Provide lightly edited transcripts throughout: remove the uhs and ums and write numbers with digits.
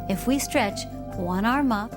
If we stretch one arm up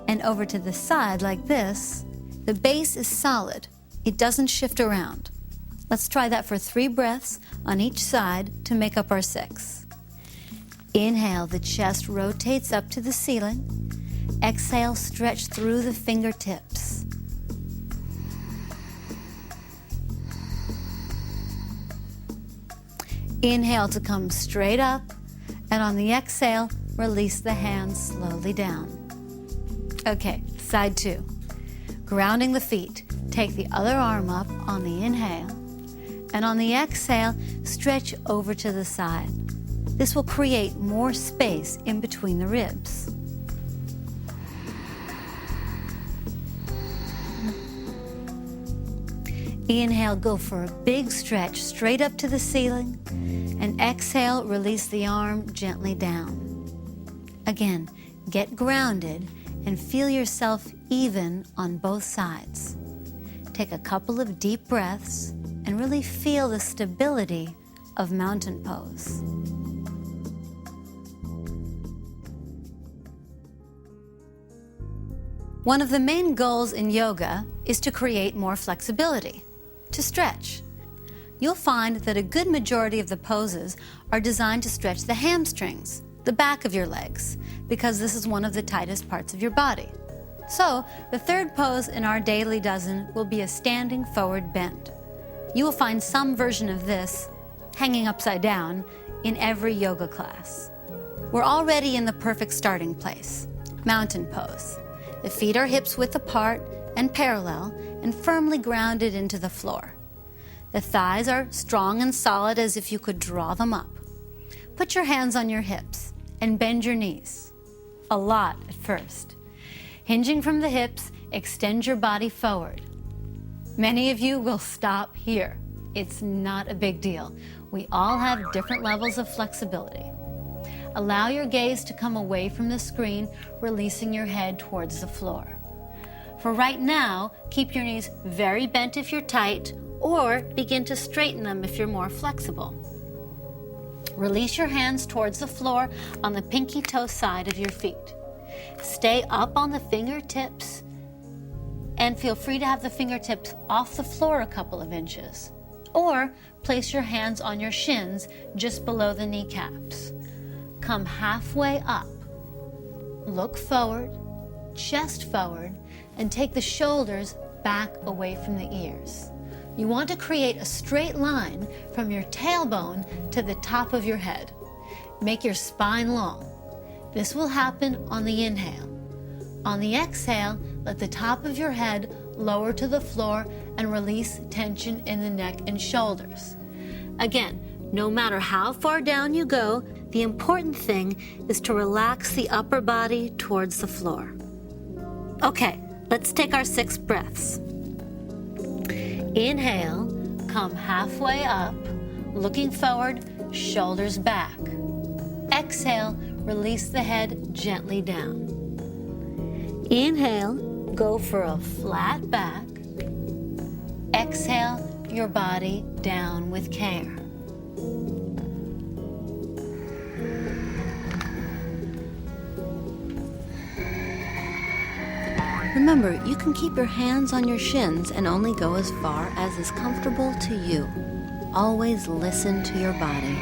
and over to the side like this, the base is solid. It doesn't shift around. Let's try that for 3 breaths on each side to make up our 6. Inhale, the chest rotates up to the ceiling. Exhale, stretch through the fingertips. Inhale to come straight up, and on the exhale, release the hands slowly down. Okay, side 2. Grounding the feet, take the other arm up on the inhale, and on the exhale, stretch over to the side. This will create more space in between the ribs. Inhale, go for a big stretch straight up to the ceiling, and exhale, release the arm gently down. Again, get grounded and feel yourself even on both sides. Take a couple of deep breaths and really feel the stability of mountain pose. One of the main goals in yoga is to create more flexibility, to stretch. You'll find that a good majority of the poses are designed to stretch the hamstrings, the back of your legs, because this is one of the tightest parts of your body. So, the third pose in our daily dozen will be a standing forward bend. You will find some version of this, hanging upside down, in every yoga class. We're already in the perfect starting place, mountain pose. The feet are hips width apart and parallel and firmly grounded into the floor. The thighs are strong and solid as if you could draw them up. Put your hands on your hips and bend your knees. A lot at first. Hinging from the hips, extend your body forward. Many of you will stop here. It's not a big deal. We all have different levels of flexibility. Allow your gaze to come away from the screen, releasing your head towards the floor. For right now, keep your knees very bent if you're tight, or begin to straighten them if you're more flexible. Release your hands towards the floor on the pinky toe side of your feet. Stay up on the fingertips and feel free to have the fingertips off the floor a couple of inches. Or place your hands on your shins just below the kneecaps. Come halfway up. Look forward, chest forward, and take the shoulders back away from the ears. You want to create a straight line from your tailbone to the top of your head. Make your spine long. This will happen on the inhale. On the exhale, let the top of your head lower to the floor and release tension in the neck and shoulders. Again, no matter how far down you go, the important thing is to relax the upper body towards the floor. Okay, let's take our 6 breaths. Inhale, come halfway up, looking forward, shoulders back. Exhale, release the head gently down. Inhale, go for a flat back. Exhale, your body down with care. Remember, you can keep your hands on your shins and only go as far as is comfortable to you. Always listen to your body.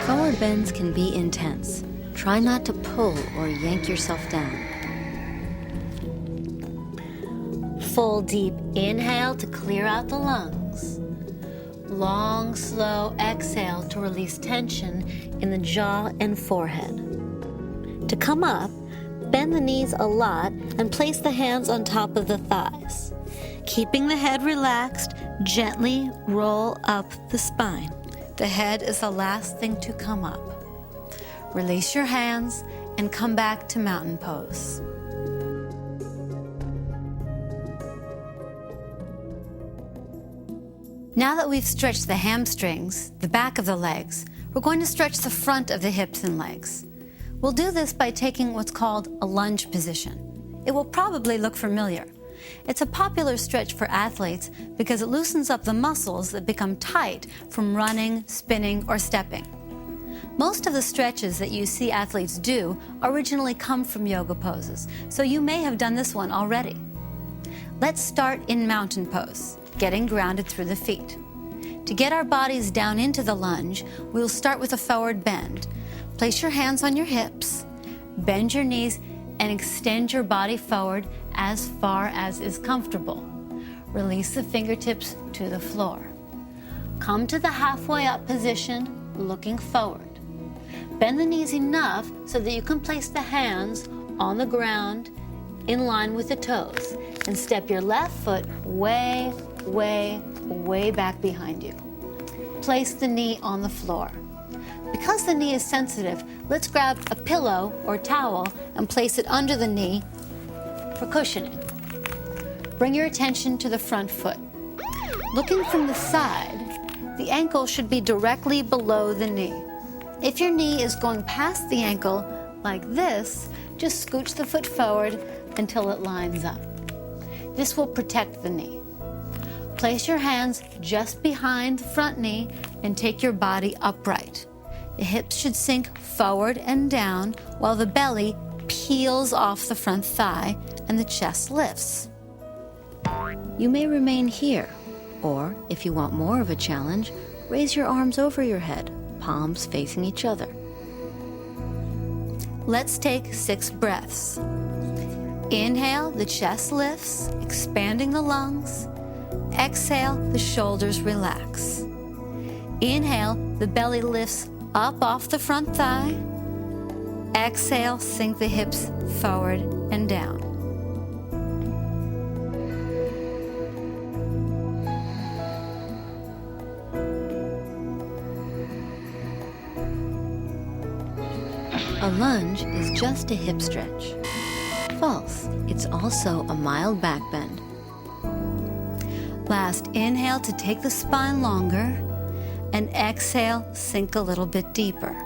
Forward bends can be intense. Try not to pull or yank yourself down. Full deep inhale to clear out the lungs. Long, slow exhale to release tension in the jaw and forehead. To come up, bend the knees a lot and place the hands on top of the thighs. Keeping the head relaxed, gently roll up the spine. The head is the last thing to come up. Release your hands and come back to mountain pose. Now that we've stretched the hamstrings, the back of the legs, we're going to stretch the front of the hips and legs. We'll do this by taking what's called a lunge position. It will probably look familiar. It's a popular stretch for athletes because it loosens up the muscles that become tight from running, spinning, or stepping. Most of the stretches that you see athletes do originally come from yoga poses, so you may have done this one already. Let's start in mountain pose, getting grounded through the feet. To get our bodies down into the lunge, we'll start with a forward bend. Place your hands on your hips, bend your knees, and extend your body forward as far as is comfortable. Release the fingertips to the floor. Come to the halfway up position, looking forward. Bend the knees enough so that you can place the hands on the ground in line with the toes, and step your left foot way, way, way back behind you. Place the knee on the floor. Because the knee is sensitive, let's grab a pillow or towel and place it under the knee for cushioning. Bring your attention to the front foot. Looking from the side, the ankle should be directly below the knee. If your knee is going past the ankle like this, just scooch the foot forward until it lines up. This will protect the knee. Place your hands just behind the front knee and take your body upright. The hips should sink forward and down while the belly peels off the front thigh and the chest lifts. You may remain here, or if you want more of a challenge, raise your arms over your head, palms facing each other. Let's take 6 breaths. Inhale, the chest lifts, expanding the lungs. Exhale, the shoulders relax. Inhale, the belly lifts up off the front thigh. Exhale, sink the hips forward and down. A lunge is just a hip stretch. False. It's also a mild back bend. Last, inhale to take the spine longer, and exhale, sink a little bit deeper.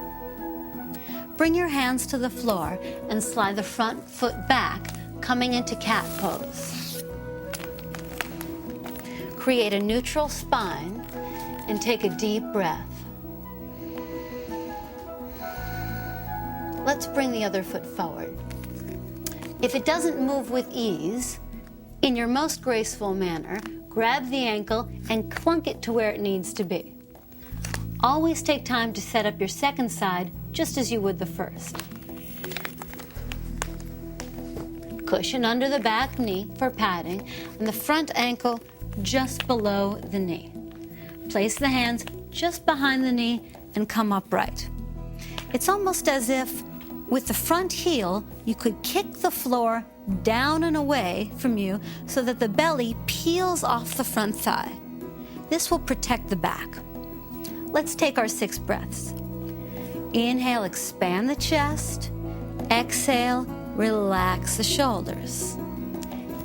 Bring your hands to the floor and slide the front foot back, coming into cat pose. Create a neutral spine and take a deep breath. Let's bring the other foot forward. If it doesn't move with ease, in your most graceful manner, grab the ankle and clunk it to where it needs to be. Always take time to set up your second side just as you would the first. Cushion under the back knee for padding and the front ankle just below the knee. Place the hands just behind the knee and come upright. It's almost as if with the front heel, you could kick the floor down and away from you so that the belly peels off the front thigh. This will protect the back. Let's take our 6 breaths. Inhale, expand the chest. Exhale, relax the shoulders.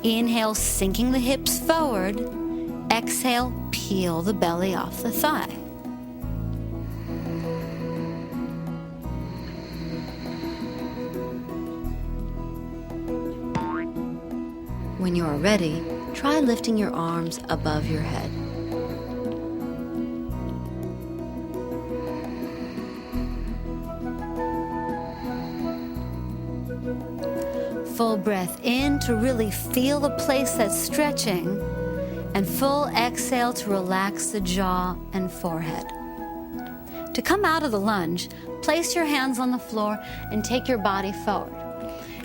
Inhale, sinking the hips forward. Exhale, peel the belly off the thigh. When you are ready, try lifting your arms above your head. Full breath in to really feel the place that's stretching, and full exhale to relax the jaw and forehead. To come out of the lunge, place your hands on the floor and take your body forward.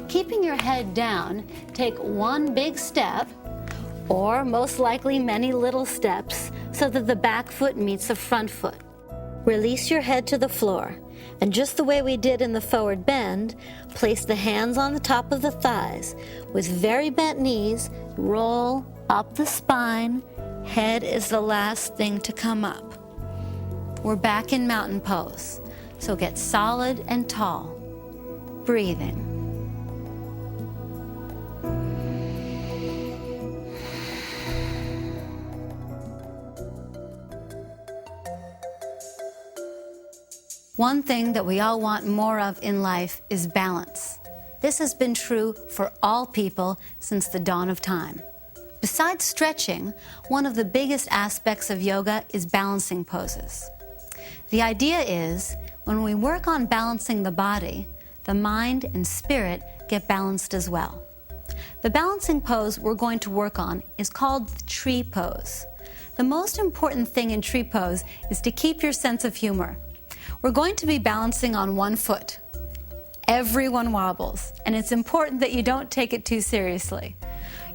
Keeping your head down, take one big step, or most likely many little steps, so that the back foot meets the front foot. Release your head to the floor, and just the way we did in the forward bend, place the hands on the top of the thighs. With very bent knees, roll up the spine. Head is the last thing to come up. We're back in mountain pose, so get solid and tall. Breathing. One thing that we all want more of in life is balance. This has been true for all people since the dawn of time. Besides stretching, one of the biggest aspects of yoga is balancing poses. The idea is, when we work on balancing the body, the mind and spirit get balanced as well. The balancing pose we're going to work on is called the tree pose. The most important thing in tree pose is to keep your sense of humor. We're going to be balancing on one foot. Everyone wobbles, and it's important that you don't take it too seriously.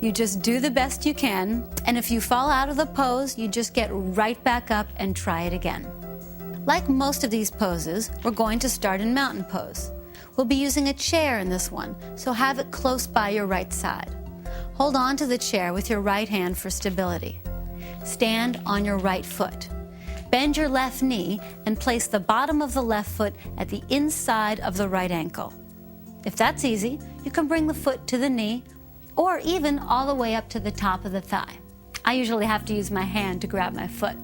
You just do the best you can, and if you fall out of the pose, you just get right back up and try it again. Like most of these poses, we're going to start in mountain pose. We'll be using a chair in this one, so have it close by your right side. Hold on to the chair with your right hand for stability. Stand on your right foot. Bend your left knee and place the bottom of the left foot at the inside of the right ankle. If that's easy, you can bring the foot to the knee or even all the way up to the top of the thigh. I usually have to use my hand to grab my foot.